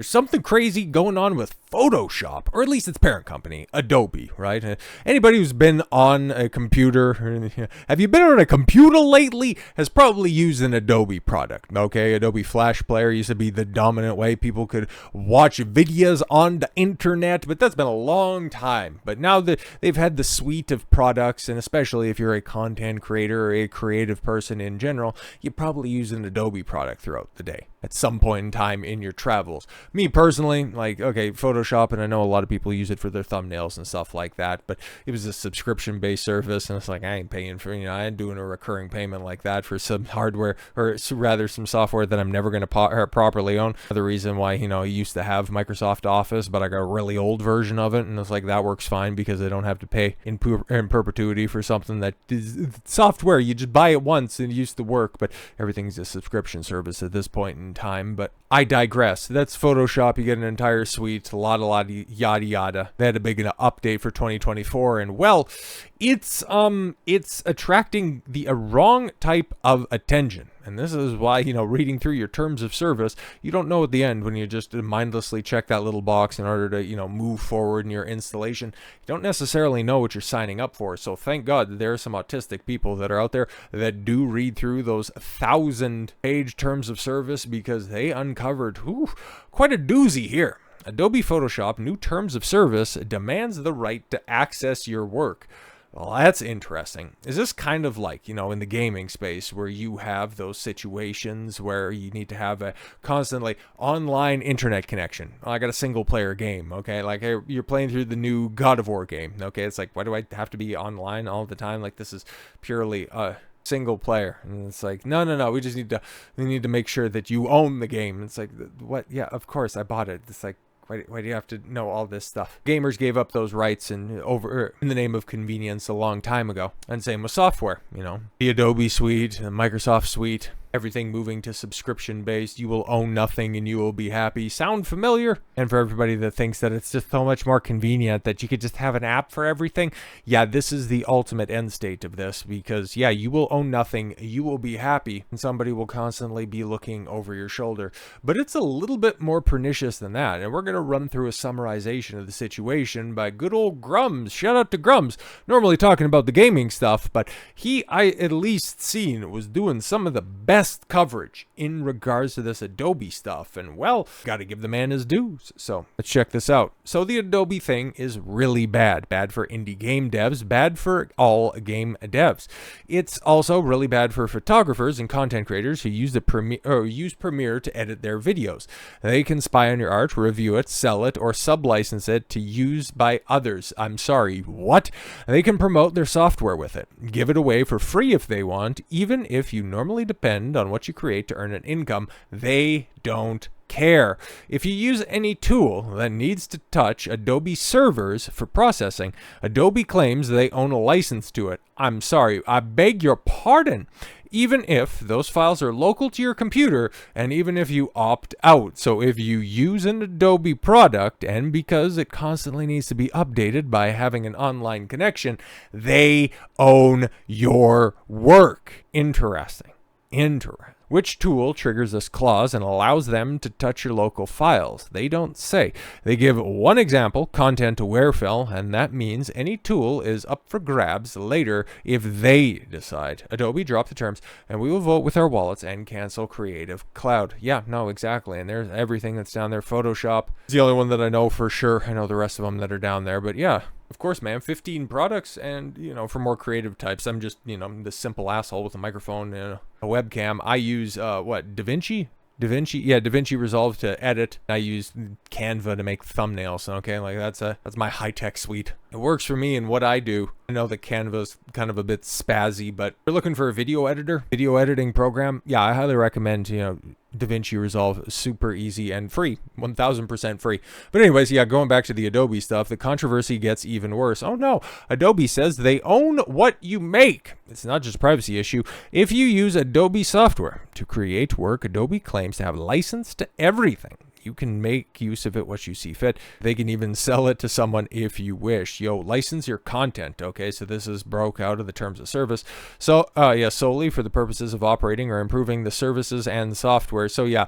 There's something crazy going on with Photoshop, or at least its parent company, Adobe, right? Anybody who's been on a computer, have you been on a computer lately, has probably used an Adobe product, okay? Adobe Flash Player used to be the dominant way people could watch videos on the internet, but that's been a long time. But now that they've had the suite of products, and especially if you're a content creator or a creative person in general, you probably use an Adobe product throughout the day at some point in time in your travels. Me personally, like, okay, Photoshop, and I know a lot of people use it for their thumbnails and stuff like that, but it was a subscription-based service, and it's like, I ain't paying for, I ain't doing a recurring payment like that for some hardware, or rather some software that I'm never going to properly own. The reason why, I used to have Microsoft Office, but I got a really old version of it, and it's like, that works fine because I don't have to pay in perpetuity for something that is software. You just buy it once and it used to work, but everything's a subscription service at this point in time. But I digress. That's Photoshop. You get an entire suite, a lot of yada yada. They had a big update for 2024, and well, it's attracting the wrong type of attention. And this is why, reading through your terms of service, you don't know at the end when you just mindlessly check that little box in order to, move forward in your installation. You don't necessarily know what you're signing up for. So thank God that there are some autistic people that are out there that do read through those 1,000-page terms of service, because they uncovered quite a doozy here. Adobe Photoshop new terms of service demands the right to access your work. Well, that's interesting. Is this kind of like, in the gaming space where you have those situations where you need to have a constantly online internet connection? Well, I got a single player game, okay? Like, hey, you're playing through the new God of War game, okay? It's like, why do I have to be online all the time? Like, this is purely single player. And it's like, no, we need to make sure that you own the game. It's like, what? Yeah, of course I bought it. It's like, why do you have to know all this stuff? Gamers gave up those rights in the name of convenience a long time ago. And same with software, the Adobe suite, the Microsoft suite, everything moving to subscription-based. You will own nothing and you will be happy. Sound familiar? And for everybody that thinks that it's just so much more convenient that you could just have an app for everything, yeah, this is the ultimate end state of this, because, yeah, you will own nothing, you will be happy, and somebody will constantly be looking over your shoulder. But it's a little bit more pernicious than that, and we're going to run through a summarization of the situation by good old Grums. Shout out to Grums. Normally talking about the gaming stuff, but I at least seen, was doing some of the best coverage in regards to this Adobe stuff, and well, gotta give the man his dues. So let's check this out. So the Adobe thing is really bad for indie game devs, bad for all game devs. It's also really bad for photographers and content creators who use Premiere to edit their videos. They can spy on your art, review it, sell it, or sublicense it to use by others. I'm sorry, what? They can promote their software with it, give it away for free if they want, even if you normally depend on what you create to earn an income. They don't care. If you use any tool that needs to touch Adobe servers for processing, Adobe claims they own a license to it. I'm sorry, I beg your pardon. Even if those files are local to your computer, and even if you opt out. So if you use an Adobe product, and because it constantly needs to be updated by having an online connection, they own your work. Interesting. Which tool triggers this clause and allows them to touch your local files? They don't say. They give one example, content-aware fill, and that means any tool is up for grabs later if they decide. Adobe dropped the terms, and we will vote with our wallets and cancel Creative Cloud. Yeah, no, exactly. And there's everything that's down there. Photoshop is the only one that I know for sure. I know the rest of them that are down there, but yeah. Of course, man, 15 products, and, for more creative types, I'm just, I'm this simple asshole with a microphone and a webcam. I use, DaVinci? DaVinci Resolve to edit. I use Canva to make thumbnails, okay? Like, that's my high-tech suite. It works for me and what I do. I know that Canva's kind of a bit spazzy, but if you're looking for a video editing program, yeah, I highly recommend, DaVinci Resolve. Super easy and free, 1000% free. But anyways, yeah, going back to the Adobe stuff, the controversy gets even worse. Oh no, Adobe says they own what you make. It's not just a privacy issue. If you use Adobe software to create work, Adobe claims to have license to everything. You can make use of it what you see fit. They can even sell it to someone if you wish. License your content, okay? So this is broke out of the terms of service. So, solely for the purposes of operating or improving the services and software. So, yeah,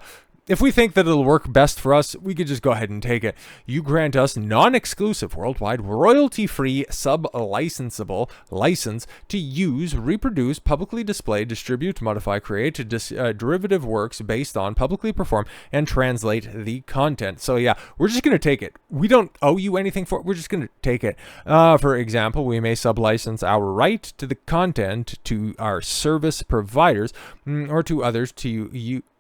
if we think that it'll work best for us, we could just go ahead and take it. You grant us non-exclusive, worldwide, royalty-free, sub-licensable license to use, reproduce, publicly display, distribute, modify, create derivative works based on, publicly perform, and translate the content. So yeah, we're just going to take it. We don't owe you anything for it. We're just going to take it. For example, we may sub-license our right to the content to our service providers or to others to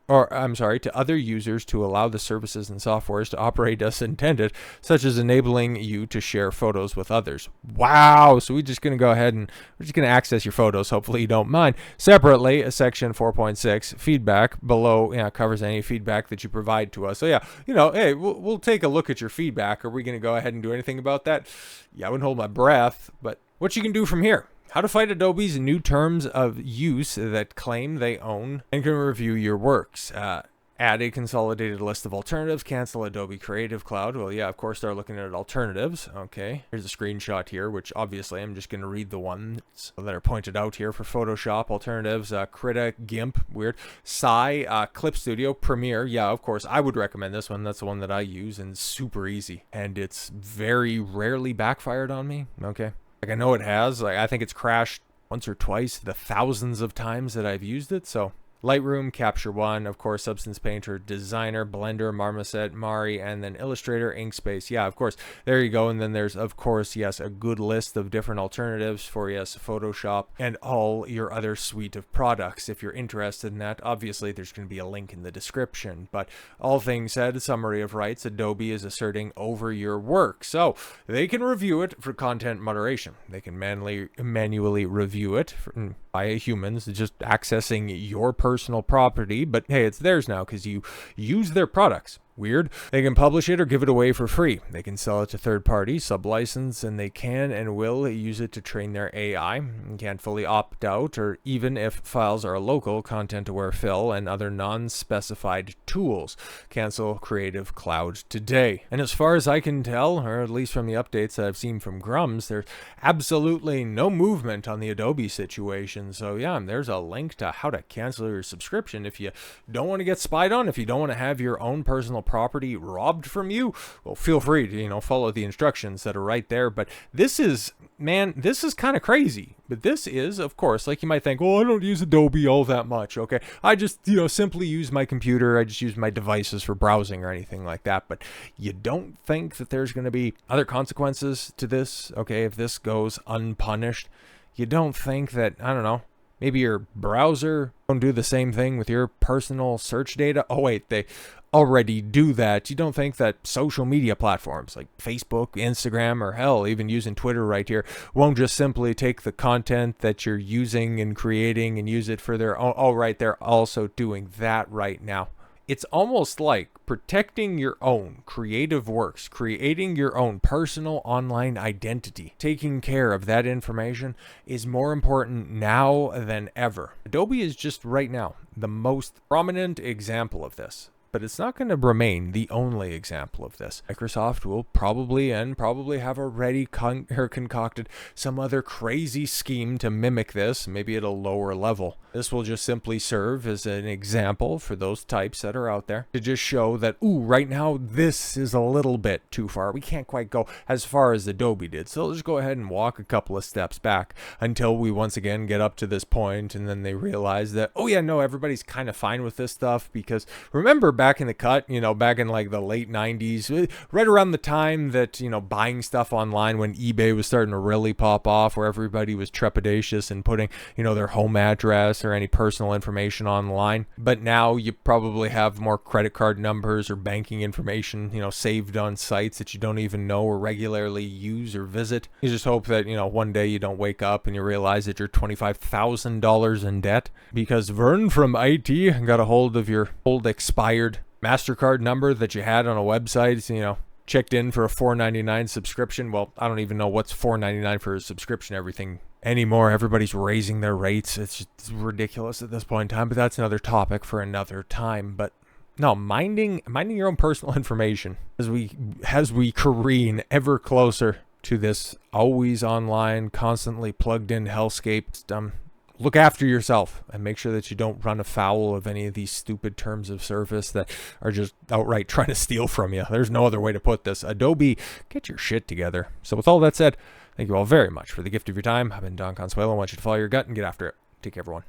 other users to allow the services and softwares to operate as intended, such as enabling you to share photos with others. Wow. So we're just going to go ahead and we're just going to access your photos. Hopefully you don't mind. Separately, section 4.6 feedback below covers any feedback that you provide to us. So yeah, hey, we'll take a look at your feedback. Are we going to go ahead and do anything about that? Yeah, I wouldn't hold my breath, but what you can do from here. How to fight Adobe's new terms of use that claim they own and can review your works. Add a consolidated list of alternatives. Cancel Adobe Creative Cloud. Well, yeah, of course, start looking at alternatives. Okay, here's a screenshot here, which obviously I'm just going to read the ones that are pointed out here for Photoshop. Alternatives, Krita, GIMP, weird. Sai, Clip Studio, Premiere. Yeah, of course, I would recommend this one. That's the one that I use and super easy. And it's very rarely backfired on me. Okay. Like I know it has, I think it's crashed once or twice the thousands of times that I've used it. So Lightroom, Capture One, of course, Substance Painter, Designer, Blender, Marmoset, Mari, and then Illustrator, Inkscape. Yeah, of course, there you go. And then there's, of course, yes, a good list of different alternatives for, yes, Photoshop and all your other suite of products. If you're interested in that, obviously, there's going to be a link in the description. But all things said, summary of rights, Adobe is asserting over your work. So they can review it for content moderation. They can manually review it by humans, just accessing your personal property, but hey, it's theirs now because you use their products. Weird. They can publish it or give it away for free. They can sell it to third parties, sub-license, and they can and will use it to train their AI. You can't fully opt out, or even if files are local, content-aware fill, and other non-specified tools. Cancel Creative Cloud today. And as far as I can tell, or at least from the updates that I've seen from Grums, there's absolutely no movement on the Adobe situation. So yeah, there's a link to how to cancel your subscription if you don't want to get spied on, if you don't want to have your own personal property robbed from you. Well, feel free to follow the instructions that are right there. But this is kind of crazy. But this is, of course, like you might think, well, I don't use Adobe all that much. Okay, I just simply use my computer. I just use my devices for browsing or anything like that. But you don't think that there's going to be other consequences to this? Okay, if this goes unpunished, you don't think that, I don't know, maybe your browser don't do the same thing with your personal search data? Oh wait, they already do that. You don't think that social media platforms like Facebook, Instagram, or hell, even using Twitter right here, won't just simply take the content that you're using and creating and use it for their own? Oh, right, they're also doing that right now. It's almost like protecting your own creative works, creating your own personal online identity, taking care of that information is more important now than ever. Adobe is just right now the most prominent example of this. But it's not going to remain the only example of this. Microsoft will probably have already concocted some other crazy scheme to mimic this, maybe at a lower level. This will just simply serve as an example for those types that are out there to just show that, ooh, right now this is a little bit too far. We can't quite go as far as Adobe did. So let's go ahead and walk a couple of steps back until we once again get up to this point, and then they realize that, oh yeah, no, everybody's kind of fine with this stuff. Because remember back in the cut, back in like the late 90s, right around the time that, buying stuff online when eBay was starting to really pop off, where everybody was trepidatious and putting, their home address or any personal information online. But now you probably have more credit card numbers or banking information, saved on sites that you don't even know or regularly use or visit. You just hope that, one day you don't wake up and you realize that you're $25,000 in debt because Vern from IT got a hold of your old expired MasterCard number that you had on a website, checked in for a $4.99 subscription. Well, I don't even know what's $4.99 for a subscription everything anymore. Everybody's raising their rates. It's ridiculous at this point in time, but that's another topic for another time. But no, minding your own personal information as we careen ever closer to this always online, constantly plugged in hellscape. look after yourself and make sure that you don't run afoul of any of these stupid terms of service that are just outright trying to steal from you. There's no other way to put this. Adobe, get your shit together. So with all that said, thank you all very much for the gift of your time. I've been Don Consuelo. I want you to follow your gut and get after it. Take care, everyone.